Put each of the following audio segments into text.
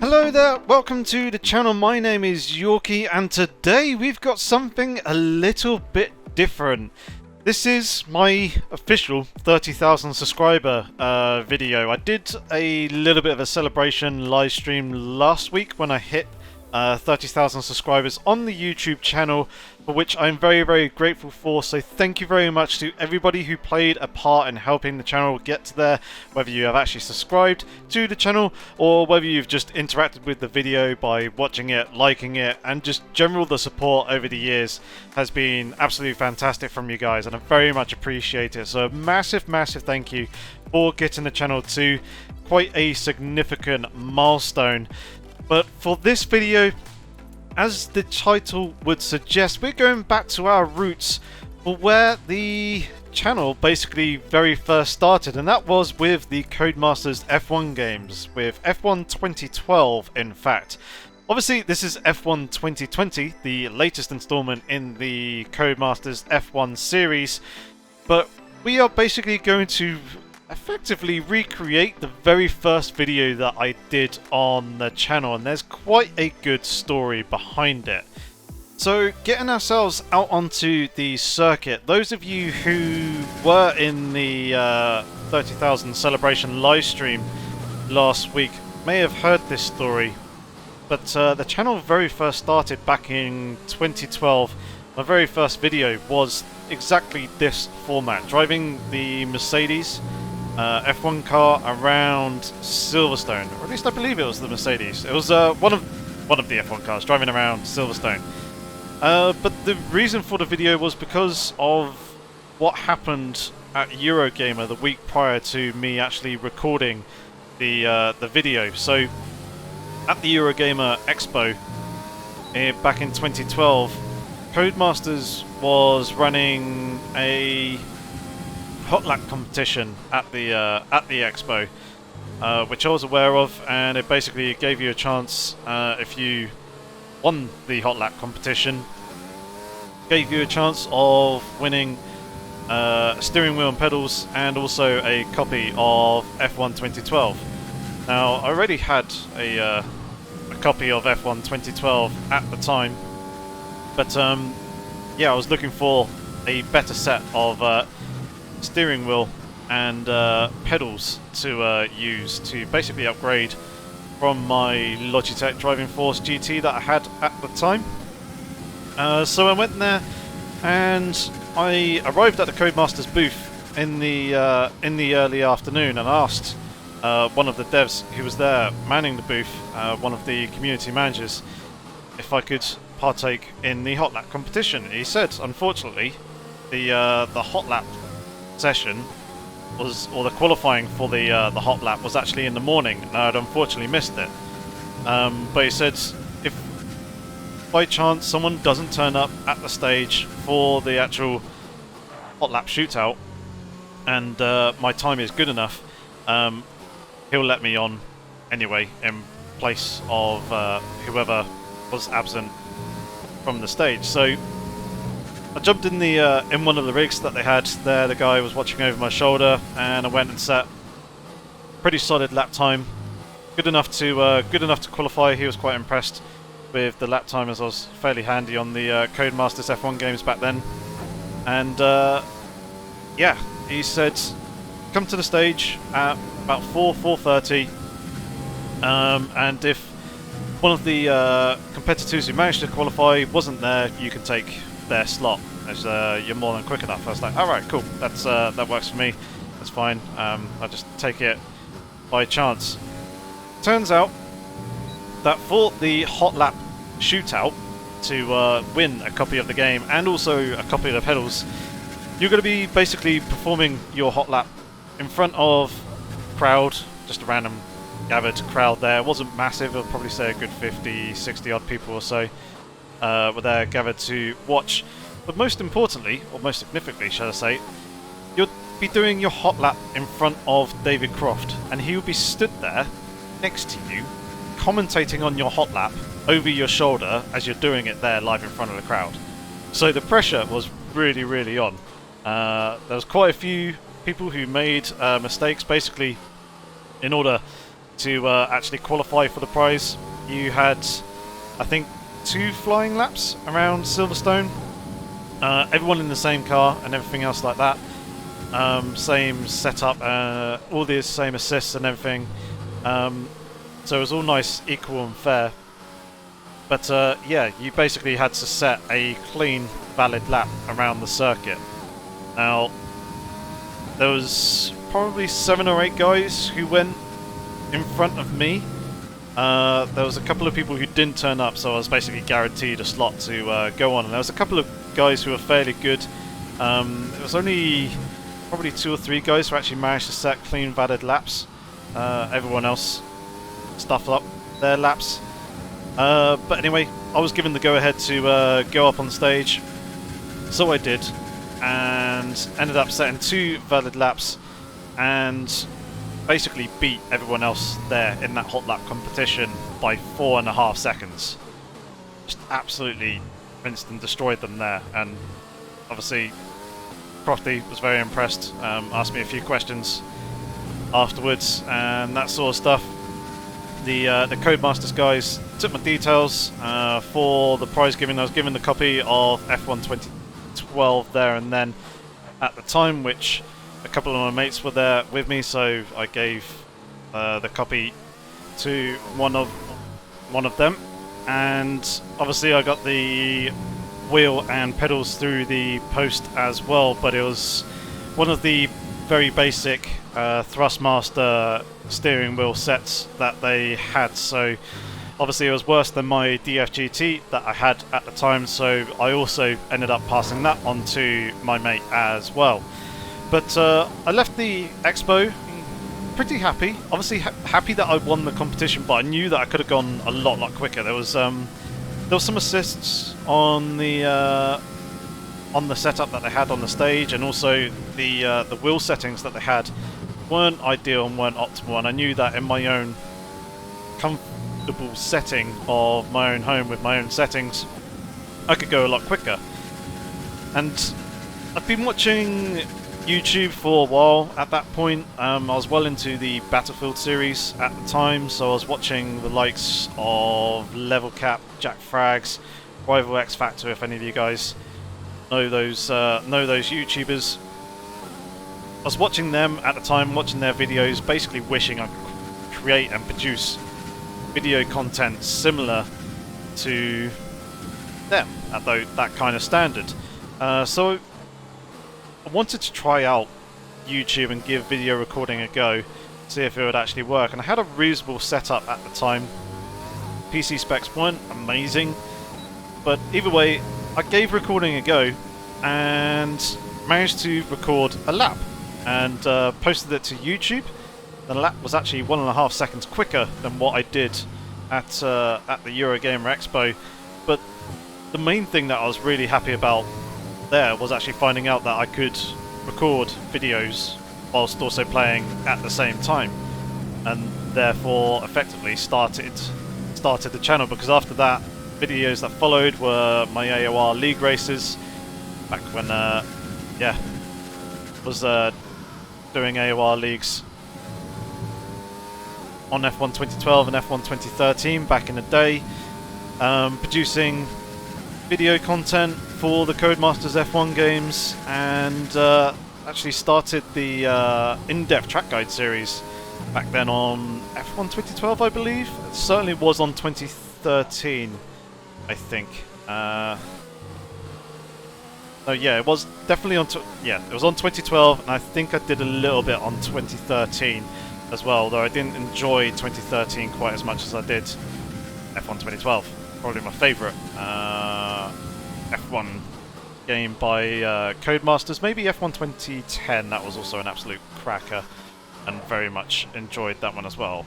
Hello there, welcome to the channel. My name is Yorkie and today we've got something a little bit different. This is my official 30,000 subscriber video. I did a little bit of a celebration live stream last week when I hit 30,000 subscribers on the YouTube channel, for which I'm very grateful for. So thank you very much to everybody who played a part in helping the channel get to there, whether you have actually subscribed to the channel or whether you've just interacted with the video by watching it, liking it, and just general the support over the years has been absolutely fantastic from you guys, and I very much appreciate it. So a massive thank you for getting the channel to quite a significant milestone. But for this video, as the title would suggest, we're going back to our roots for where the channel basically very first started, and that was with the Codemasters F1 games, with F1 2012 in fact. Obviously this is F1 2020, the latest installment in the Codemasters F1 series, but we are basically going to effectively recreate the very first video that I did on the channel, and there's quite a good story behind it. So getting ourselves out onto the circuit, those of you who were in the 30,000 celebration live stream last week may have heard this story, but the channel very first started back in 2012. My very first video was exactly this format, driving the Mercedes F1 car around Silverstone, or at least I believe it was the Mercedes. It was one of the F1 cars driving around Silverstone. But the reason for the video was because of what happened at Eurogamer the week prior to me actually recording the video. So at the Eurogamer Expo back in 2012, Codemasters was running a hot lap competition at the expo, which I was aware of, and it basically gave you a chance, if you won the hot lap competition, gave you a chance of winning steering wheel and pedals, and also a copy of F1 2012. Now I already had a copy of F1 2012 at the time, but yeah, I was looking for a better set of steering wheel and pedals to use to basically upgrade from my Logitech Driving Force GT that I had at the time. So I went there and I arrived at the Codemasters booth in the early afternoon and asked one of the devs who was there manning the booth, one of the community managers, if I could partake in the hot lap competition. He said, unfortunately, the hot lap session was, or the qualifying for the hot lap was actually in the morning, and I had unfortunately missed it. But he said, if by chance someone doesn't turn up at the stage for the actual hot lap shootout, and my time is good enough, he'll let me on anyway in place of whoever was absent from the stage. So I jumped in one of the rigs that they had there. The guy was watching over my shoulder, and I went and set pretty solid lap time, good enough to qualify. He was quite impressed with the lap time, as I was fairly handy on the Codemasters F1 games back then. And yeah, he said, come to the stage at about 4:30, and if one of the competitors who managed to qualify wasn't there, you can take their slot, as you're more than quick enough. I was like, alright, cool, that works for me, that's fine. I'll just take it by chance. Turns out that for the hot lap shootout, to win a copy of the game and also a copy of the pedals, you're going to be basically performing your hot lap in front of crowd, just a random gathered crowd there. It wasn't massive, I'll probably say a good 50, 60 odd people or so were there gathered to watch. But most importantly, or most significantly shall I say, you'll be doing your hot lap in front of David Croft, and he will be stood there next to you commentating on your hot lap over your shoulder as you're doing it there live in front of the crowd. So the pressure was really on. There was quite a few people who made mistakes. Basically, in order to actually qualify for the prize. You had, I think, 2 flying laps around Silverstone. Everyone in the same car and everything else like that. Same setup, all the same assists and everything. So it was all nice, equal and fair. But yeah, you basically had to set a clean, valid lap around the circuit. Now, there was probably 7 or 8 guys who went in front of me. There was a couple of people who didn't turn up, so I was basically guaranteed a slot to go on. And there was a couple of guys who were fairly good. It was only probably 2 or 3 guys who actually managed to set clean, valid laps. Everyone else stuffed up their laps. But anyway, I was given the go-ahead to go up on stage, so I did, and ended up setting 2 valid laps, and basically beat everyone else there in that hot lap competition by 4.5 seconds. Just absolutely rinsed and destroyed them there, and obviously Crofty was very impressed, asked me a few questions afterwards and that sort of stuff. The Codemasters guys took my details for the prize giving. I was given the copy of F1 2012 there and then at the time, which a couple of my mates were there with me, so I gave the copy to one of them, and obviously I got the wheel and pedals through the post as well, but it was one of the very basic Thrustmaster steering wheel sets that they had, so obviously it was worse than my DFGT that I had at the time, so I also ended up passing that on to my mate as well. But I left the expo pretty happy, obviously happy that I won the competition, but I knew that I could have gone a lot quicker. There was some assists on the setup that they had on the stage, and also the wheel settings that they had weren't ideal and weren't optimal, and I knew that in my own comfortable setting of my own home with my own settings I could go a lot quicker. And I've been watching YouTube for a while at that point. I was well into the Battlefield series at the time, so I was watching the likes of Level Cap, Jack Frags, Rival X Factor, if any of you guys know those YouTubers. I was watching them at the time, watching their videos, basically wishing I could create and produce video content similar to them at that kind of standard. So I wanted to try out YouTube and give video recording a go, see if it would actually work, and I had a reasonable setup at the time. PC specs weren't amazing, but either way I gave recording a go and managed to record a lap and posted it to YouTube. The lap was actually 1.5 seconds quicker than what I did at the Eurogamer Expo, but the main thing that I was really happy about there was actually finding out that I could record videos whilst also playing at the same time, and therefore effectively started the channel, because after that videos that followed were my AOR League races back when was doing AOR leagues on F1 2012 and F1 2013 back in the day, producing video content for the Codemasters F1 games, and actually started the in-depth track guide series back then on F1 2012, I believe. It certainly was on 2013, I think. No, yeah, it was definitely on. It was on 2012, and I think I did a little bit on 2013 as well. Though I didn't enjoy 2013 quite as much as I did F1 2012. Probably my favourite F1 game by Codemasters. Maybe F1 2010. That was also an absolute cracker, and very much enjoyed that one as well.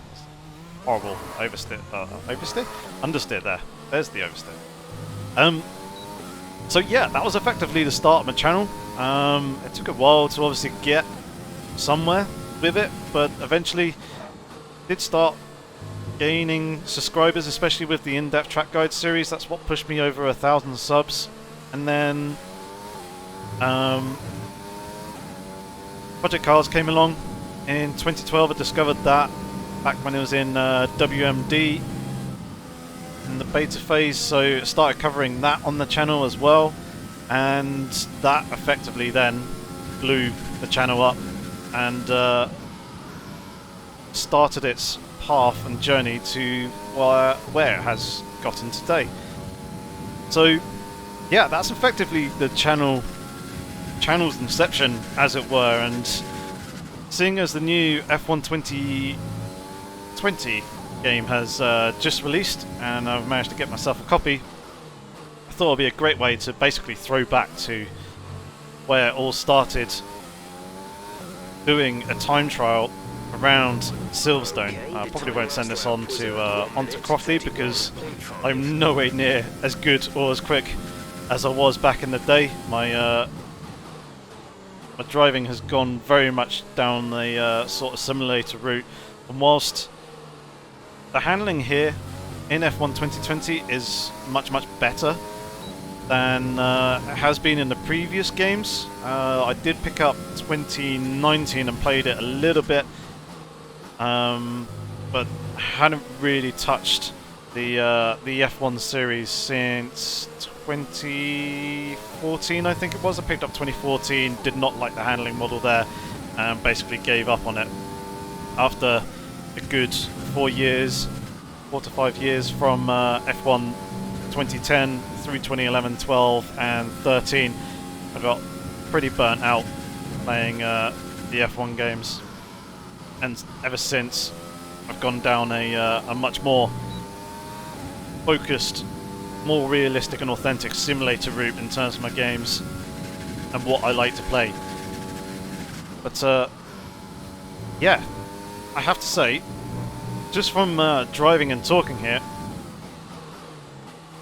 Horrible oversteer. Understeer there. There's the oversteer. So yeah, that was effectively the start of my channel. It took a while to obviously get somewhere with it, but eventually did start gaining subscribers, especially with the in-depth track guide series. That's what pushed me over 1,000 subs. And then Project Cars came along in 2012. I discovered that, back when it was in WMD in the beta phase, so started covering that on the channel as well, and that effectively then blew the channel up and started its path and journey to where it has gotten today. So yeah, that's effectively the channel's inception, as it were, and seeing as the new F1 2020 game has just released and I've managed to get myself a copy, I thought it would be a great way to basically throw back to where it all started, doing a time trial around Silverstone. I probably won't send this on to onto Crofty because I'm nowhere near as good or as quick as I was back in the day. My my driving has gone very much down the sort of simulator route, and whilst the handling here in F1 2020 is much better than it has been in the previous games. I did pick up 2019 and played it a little bit, but hadn't really touched the F1 series since 2014, I think it was. I picked up 2014, did not like the handling model there, and basically gave up on it after a good 4 to 5 years from F1 2010 through 2011, 12 and 13. I got pretty burnt out playing the F1 games, and ever since I've gone down a much more focused, more realistic and authentic simulator route in terms of my games and what I like to play. But yeah, I have to say, just from driving and talking here,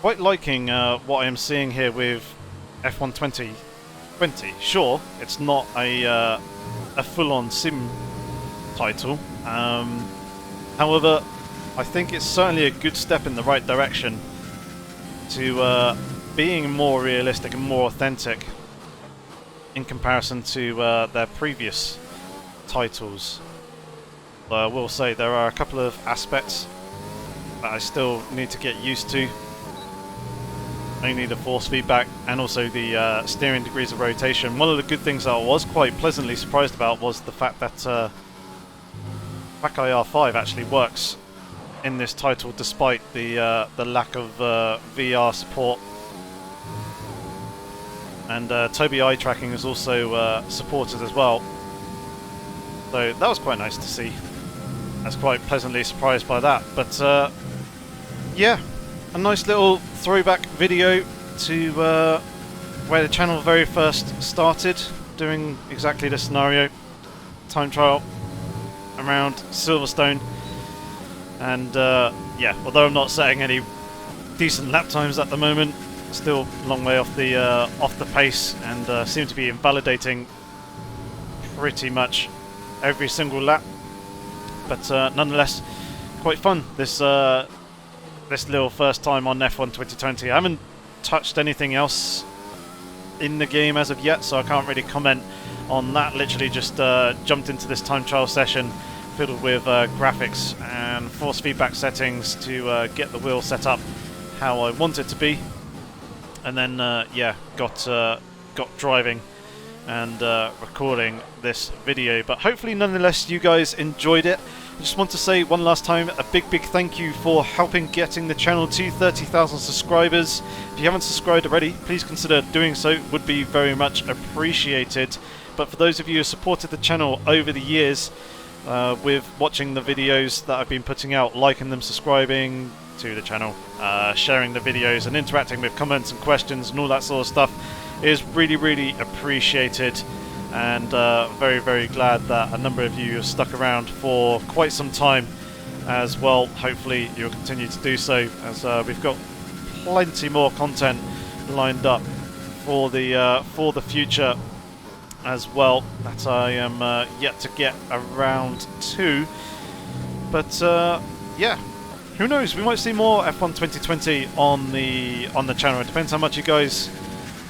quite liking what I am seeing here with F1 2020. Sure, it's not a full-on sim title, however, I think it's certainly a good step in the right direction to being more realistic and more authentic in comparison to their previous titles. I will say there are a couple of aspects that I still need to get used to, mainly the force feedback and also the steering degrees of rotation. One of the good things that I was quite pleasantly surprised about was the fact that Track IR5 actually works in this title despite the lack of VR support, and Tobii eye tracking is also supported as well, so that was quite nice to see. I was quite pleasantly surprised by that. But yeah, a nice little throwback video to where the channel very first started, doing exactly this scenario, time trial around Silverstone. And yeah, although I'm not setting any decent lap times at the moment, still a long way off the pace, and seem to be invalidating pretty much every single lap. But nonetheless, quite fun this this little first time on F1 2020. I haven't touched anything else in the game as of yet, so I can't really comment on that. Literally just jumped into this time trial session fiddled with graphics and force feedback settings to get the wheel set up how I want it to be, and then yeah, got driving and recording this video. But hopefully nonetheless you guys enjoyed it. I just want to say one last time a big thank you for helping getting the channel to 30,000 subscribers. If you haven't subscribed already, please consider doing so, it would be very much appreciated. But for those of you who supported the channel over the years with watching the videos that I've been putting out, liking them, subscribing to the channel, sharing the videos and interacting with comments and questions and all that sort of stuff, is really appreciated. And very glad that a number of you have stuck around for quite some time as well. Hopefully you'll continue to do so, as we've got plenty more content lined up for the future as well, that I am yet to get around to. But yeah, who knows, we might see more F1 2020 on the channel. It depends how much you guys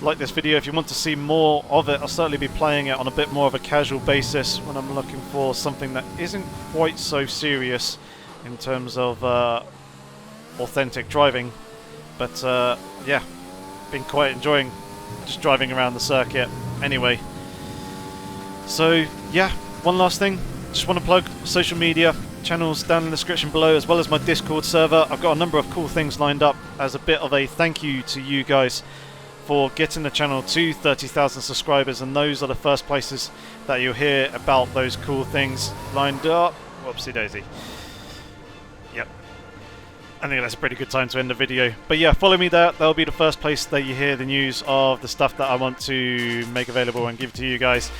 like this video. If you want to see more of it, I'll certainly be playing it on a bit more of a casual basis when I'm looking for something that isn't quite so serious in terms of authentic driving. But yeah, been quite enjoying just driving around the circuit anyway. So yeah, one last thing, just want to plug social media channels down in the description below, as well as my Discord server. I've got a number of cool things lined up as a bit of a thank you to you guys for getting the channel to 30,000 subscribers, and those are the first places that you'll hear about those cool things lined up. Whoopsie daisy. Yep, I think that's a pretty good time to end the video. But yeah, follow me there. That'll be the first place that you hear the news of the stuff that I want to make available and give to you guys.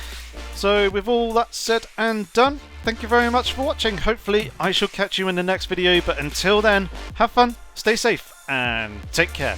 So with all that said and done, thank you very much for watching. Hopefully I shall catch you in the next video, but until then, have fun, stay safe, and take care.